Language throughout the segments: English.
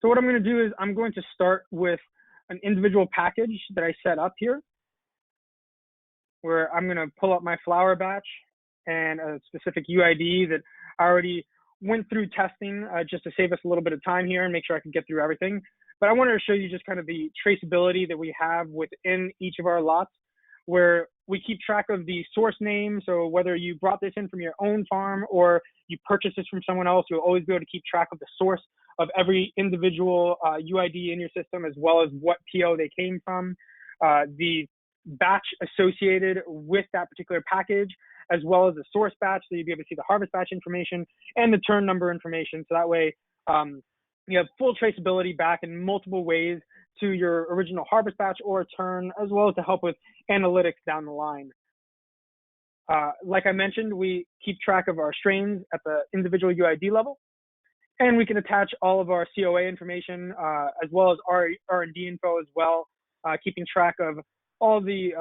So what I'm going to do is I'm going to start with an individual package that I set up here, where I'm going to pull up my flower batch and a specific UID that I already went through testing just to save us a little bit of time here and make sure I can get through everything. But I wanted to show you just kind of the traceability that we have within each of our lots, where we keep track of the source name. So whether you brought this in from your own farm or you purchased this from someone else, you'll always be able to keep track of the source of every individual UID in your system, as well as what PO they came from, the batch associated with that particular package, as well as the source batch, so you'll be able to see the harvest batch information and the turn number information. So that way you have full traceability back in multiple ways to your original harvest batch or turn, as well as to help with analytics down the line. Like I mentioned, we keep track of our strains at the individual UID level, and we can attach all of our COA information, as well as R&D info as well, keeping track of all the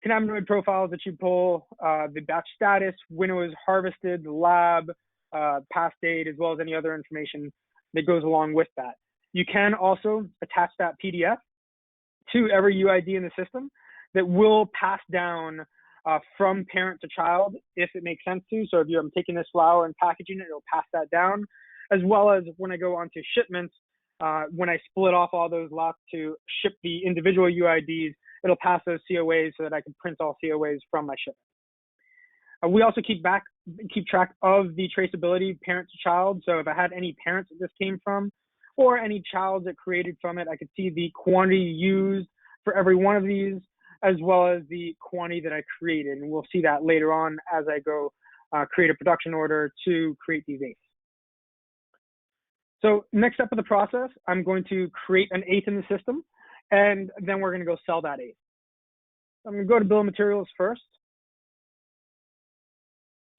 cannabinoid profiles that you pull, the batch status, when it was harvested, the lab, past date, as well as any other information that goes along with that. You can also attach that PDF to every UID in the system that will pass down from parent to child if it makes sense to. So if I'm taking this flower and packaging it, it'll pass that down, as well as when I go on to shipments, when I split off all those lots to ship the individual UIDs, it'll pass those COAs so that I can print all COAs from my shipment. We also keep track of the traceability parent to child. So if I had any parents that this came from, or any child that created from it, I could see the quantity used for every one of these, as well as the quantity that I created. And we'll see that later on as I go create a production order to create these eighths. So next step of the process, I'm going to create an eighth in the system, and then we're going to go sell that eighth. I'm going to go to bill of materials first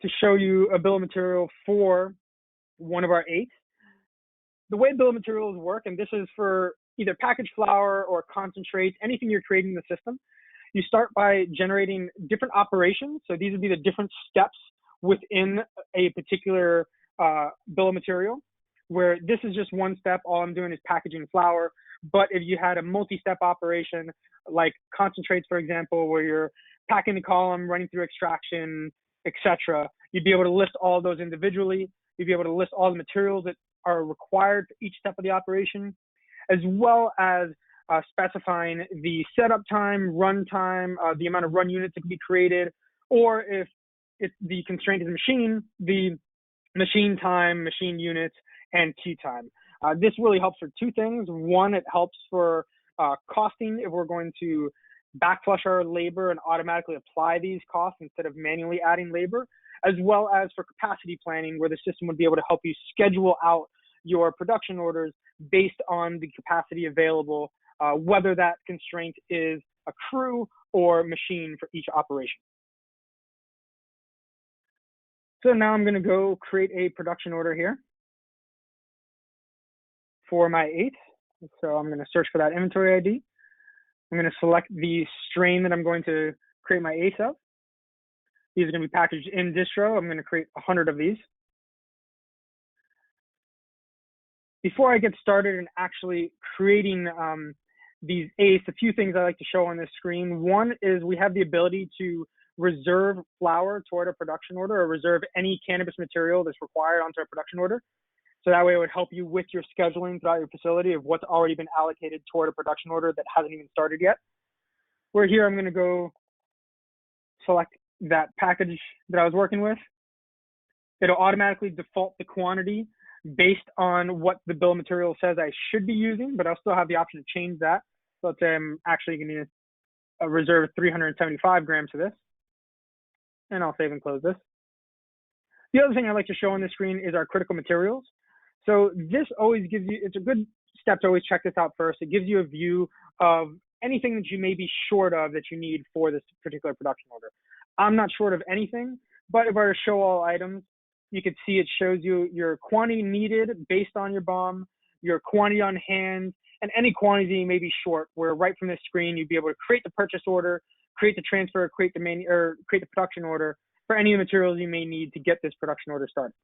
to show you a bill of material for one of our eighths. The way bill of materials work, and this is for either packaged flower or concentrates, anything you're creating in the system, you start by generating different operations. So these would be the different steps within a particular bill of material, where this is just one step. All I'm doing is packaging flower. But if you had a multi-step operation, like concentrates, for example, where you're packing the column, running through extraction, etc., you'd be able to list all of those individually. You'd be able to list all the materials that are required for each step of the operation, as well as specifying the setup time, run time, the amount of run units that can be created, or if the constraint is machine, the machine time, machine units, and queue time. This really helps for two things. One, it helps for costing if we're going to backflush our labor and automatically apply these costs instead of manually adding labor, as well as for capacity planning, where the system would be able to help you schedule out your production orders based on the capacity available, whether that constraint is a crew or machine for each operation. So now I'm going to go create a production order here for my eighth. So I'm going to search for that inventory ID. I'm going to select the strain that I'm going to create my eighth of. These are going to be packaged in distro. I'm going to create 100 of these. Before I get started in actually creating these eighths, a few things I like to show on this screen. One is we have the ability to reserve flower toward a production order, or reserve any cannabis material that's required onto a production order. So that way it would help you with your scheduling throughout your facility of what's already been allocated toward a production order that hasn't even started yet. Where here I'm going to go select that package that I was working with. It'll automatically default the quantity based on what the bill of material says I should be using, but I'll still have the option to change that. So let's say I'm actually going to reserve 375 grams of this, and I'll save and close this. The other thing I like to show on the screen is our critical materials. So this always gives you, it's a good step to always check this out first. It gives you a view of anything that you may be short of that you need for this particular production order. I'm not short of anything, but if I were to show all items, you can see it shows you your quantity needed based on your BOM, your quantity on hand, and any quantity you may be short, where right from this screen, you'd be able to create the purchase order, create the transfer, create the production order for any of the materials you may need to get this production order started.